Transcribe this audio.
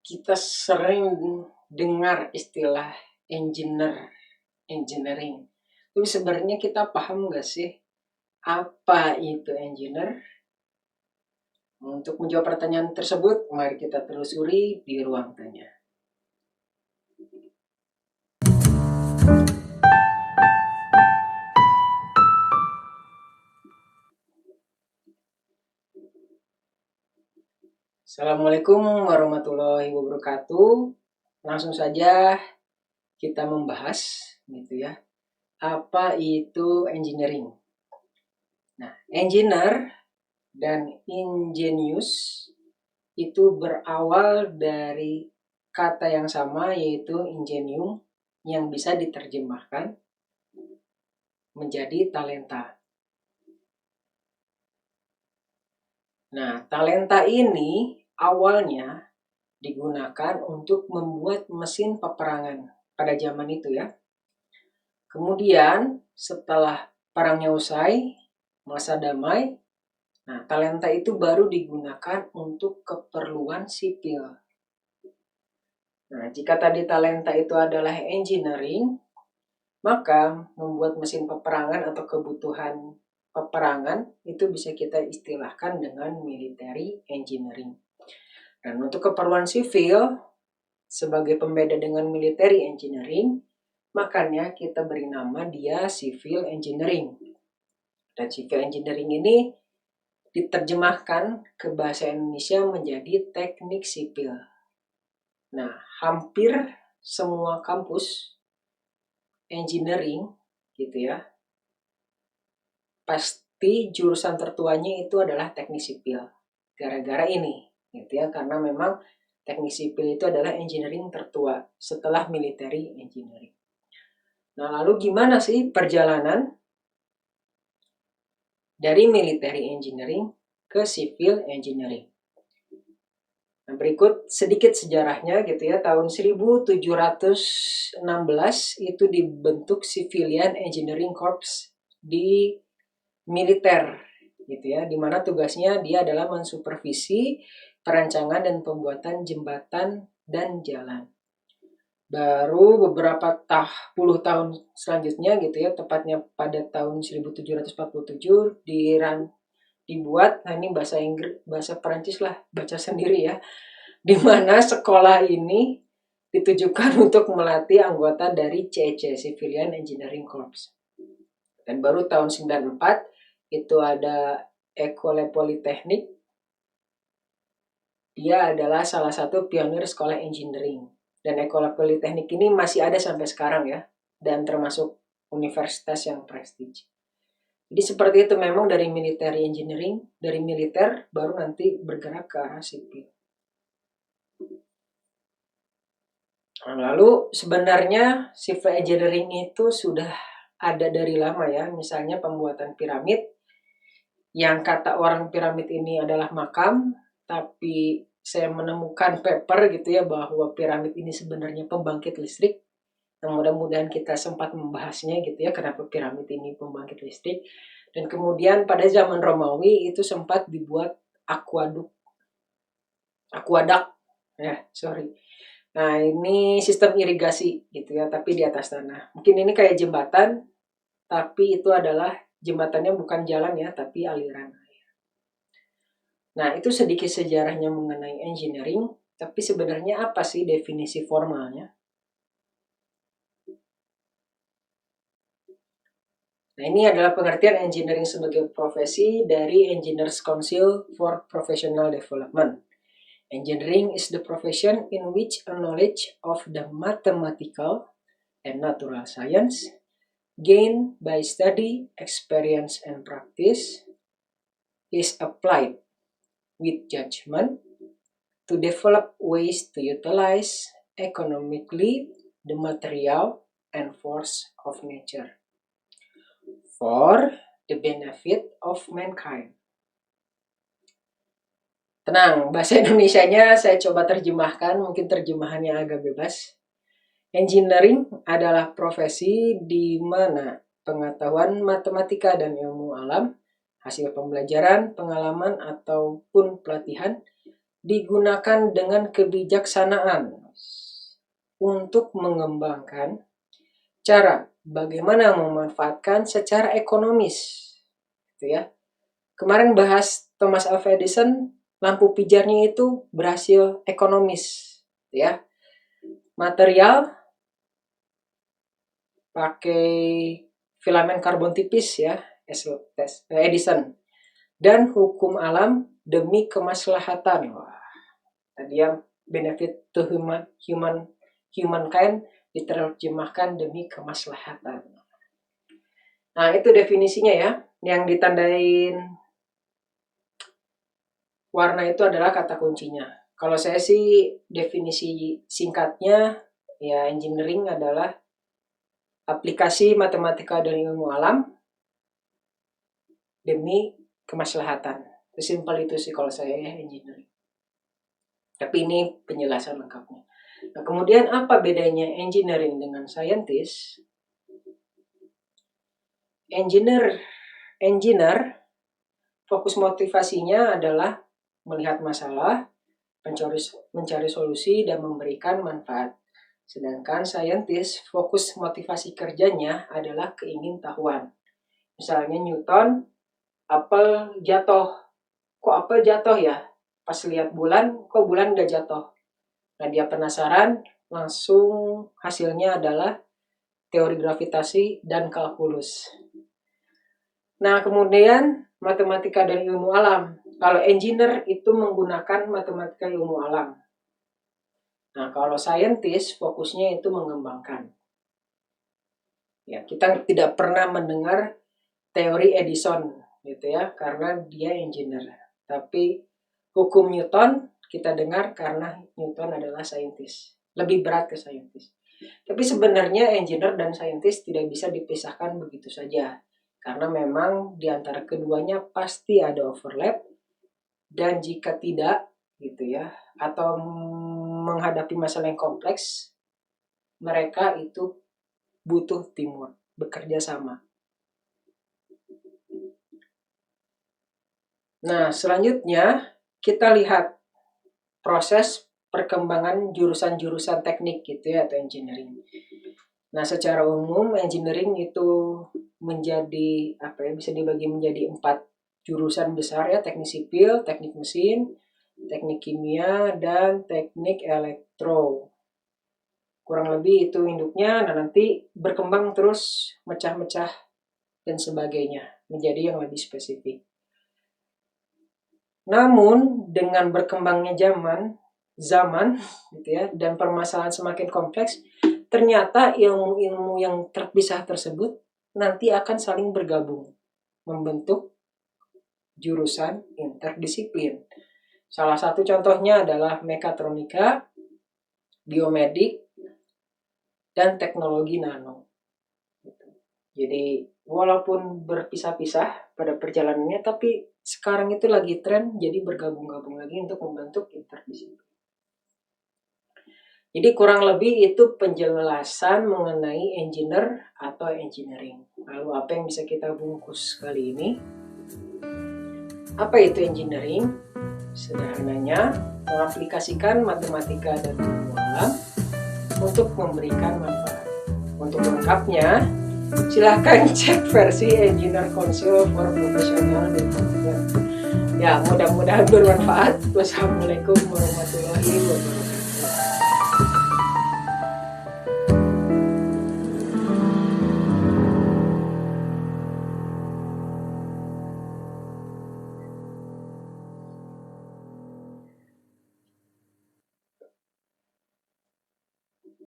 Kita sering dengar istilah engineering. Tapi sebenarnya kita paham nggak sih apa itu engineer? Untuk menjawab pertanyaan tersebut, mari kita telusuri di ruang tanya. Assalamualaikum warahmatullahi wabarakatuh. Langsung saja kita membahas gitu ya. Apa itu engineering? Nah, engineer dan ingenius itu berawal dari kata yang sama, yaitu ingenium, yang bisa diterjemahkan menjadi talenta. Nah, talenta ini awalnya digunakan untuk membuat mesin peperangan pada zaman itu ya. Kemudian setelah perangnya usai, masa damai, nah talenta itu baru digunakan untuk keperluan sipil. Nah, jika tadi talenta itu adalah engineering, maka membuat mesin peperangan atau kebutuhan peperangan itu bisa kita istilahkan dengan military engineering. Dan untuk keperluan sivil, sebagai pembeda dengan military engineering, makanya kita beri nama dia civil engineering. Dan civil engineering ini diterjemahkan ke bahasa Indonesia menjadi teknik sipil. Nah, hampir semua kampus engineering gitu ya, pasti jurusan tertuanya itu adalah teknik sipil. Gara-gara ini gitu ya, karena memang teknik sipil itu adalah engineering tertua setelah military engineering. Nah, lalu gimana sih perjalanan dari military engineering ke civil engineering? Nah, berikut sedikit sejarahnya gitu ya. Tahun 1716 itu dibentuk Civilian Engineering Corps di militer gitu ya, di mana tugasnya dia adalah mensupervisi perancangan dan pembuatan jembatan dan jalan. Baru beberapa puluh tahun selanjutnya gitu ya, tepatnya pada tahun 1747 dibuat, nah ini bahasa Inggris, bahasa Perancis lah, baca sendiri ya, di mana sekolah ini ditujukan untuk melatih anggota dari CEC, Civilian Engineering Corps. Dan baru tahun 94 itu ada École Polytechnique. Dia adalah salah satu pionir sekolah engineering. Dan École Polytechnique ini masih ada sampai sekarang ya, dan termasuk universitas yang prestige. Jadi seperti itu, memang dari military engineering, dari militer baru nanti bergerak ke arah sipil. Lalu sebenarnya civil engineering itu sudah ada dari lama ya. Misalnya pembuatan piramid, yang kata orang piramid ini adalah makam, tapi saya menemukan paper gitu ya bahwa piramid ini sebenarnya pembangkit listrik. Nah, mudah-mudahan kita sempat membahasnya gitu ya, kenapa piramid ini pembangkit listrik. Dan kemudian pada zaman Romawi itu sempat dibuat aqueduct Nah, ini sistem irigasi gitu ya, tapi di atas tanah. Mungkin ini kayak jembatan, tapi itu adalah jembatannya bukan jalan ya, tapi aliran air. Nah, itu sedikit sejarahnya mengenai engineering, tapi sebenarnya apa sih definisi formalnya? Nah, ini adalah pengertian engineering sebagai profesi dari Engineers Council for Professional Development. Engineering is the profession in which a knowledge of the mathematical and natural science gained by study, experience, and practice is applied with judgment to develop ways to utilize economically the material and force of nature for the benefit of mankind. Tenang, bahasa Indonesianya saya coba terjemahkan, mungkin terjemahannya agak bebas. Engineering adalah profesi di mana pengetahuan matematika dan ilmu alam, hasil pembelajaran, pengalaman, ataupun pelatihan digunakan dengan kebijaksanaan untuk mengembangkan cara bagaimana memanfaatkan secara ekonomis, gitu ya. Kemarin bahas Thomas Alva Edison, lampu pijarnya itu berhasil ekonomis, gitu ya. Material pakai filamen karbon tipis ya, Edison. Dan hukum alam demi kemaslahatan. Wah, tadi yang benefit to humankind diterjemahkan demi kemaslahatan. Nah, itu definisinya ya. Yang ditandain warna itu adalah kata kuncinya. Kalau saya sih definisi singkatnya ya, engineering adalah aplikasi matematika dan ilmu alam demi kemaslahatan. Sesimpel itu sih kalau saya ya, engineering. Tapi ini penjelasan lengkapnya. Nah, kemudian apa bedanya engineering dengan scientist? Engineer fokus motivasinya adalah melihat masalah, mencari solusi, dan memberikan manfaat. Sedangkan scientist fokus motivasi kerjanya adalah keingintahuan. Misalnya Newton, apel jatuh. Kok apel jatuh ya? Pas lihat bulan, kok bulan gak jatuh? Nah, dia penasaran, langsung hasilnya adalah teori gravitasi dan kalkulus. Nah, kemudian matematika dan ilmu alam. Kalau engineer itu menggunakan matematika ilmu alam. Nah, kalau scientist fokusnya itu mengembangkan. Ya, kita tidak pernah mendengar teori Edison gitu ya, karena dia engineer. Tapi hukum Newton kita dengar karena Newton adalah scientist. Lebih berat ke scientist. Tapi sebenarnya engineer dan scientist tidak bisa dipisahkan begitu saja. Karena memang di antara keduanya pasti ada overlap, dan jika tidak gitu ya, atau menghadapi masalah yang kompleks, mereka itu butuh teamwork, bekerja sama. Nah, selanjutnya kita lihat proses perkembangan jurusan-jurusan teknik gitu ya, atau engineering. Nah, secara umum engineering itu menjadi bisa dibagi menjadi 4 jurusan besar ya, teknik sipil, teknik mesin, teknik kimia, dan teknik elektro. Kurang lebih itu induknya. Nah, nanti berkembang terus, mecah-mecah dan sebagainya menjadi yang lebih spesifik. Namun dengan berkembangnya zaman gitu ya, dan permasalahan semakin kompleks, ternyata ilmu-ilmu yang terpisah tersebut nanti akan saling bergabung, membentuk jurusan interdisiplin. Salah satu contohnya adalah mekatronika, biomedik, dan teknologi nano. Jadi walaupun berpisah-pisah pada perjalanannya, tapi sekarang itu lagi tren jadi bergabung-gabung lagi untuk membentuk interdisiplin. Jadi kurang lebih itu penjelasan mengenai engineer atau engineering. Lalu apa yang bisa kita bungkus kali ini? Apa itu engineering? Sederhananya, mengaplikasikan matematika dan ilmu alam untuk memberikan manfaat. Untuk lengkapnya, silahkan cek versi Engineer Council for Professional Development. Ya, mudah-mudahan bermanfaat. Wassalamualaikum warahmatullahi wabarakatuh.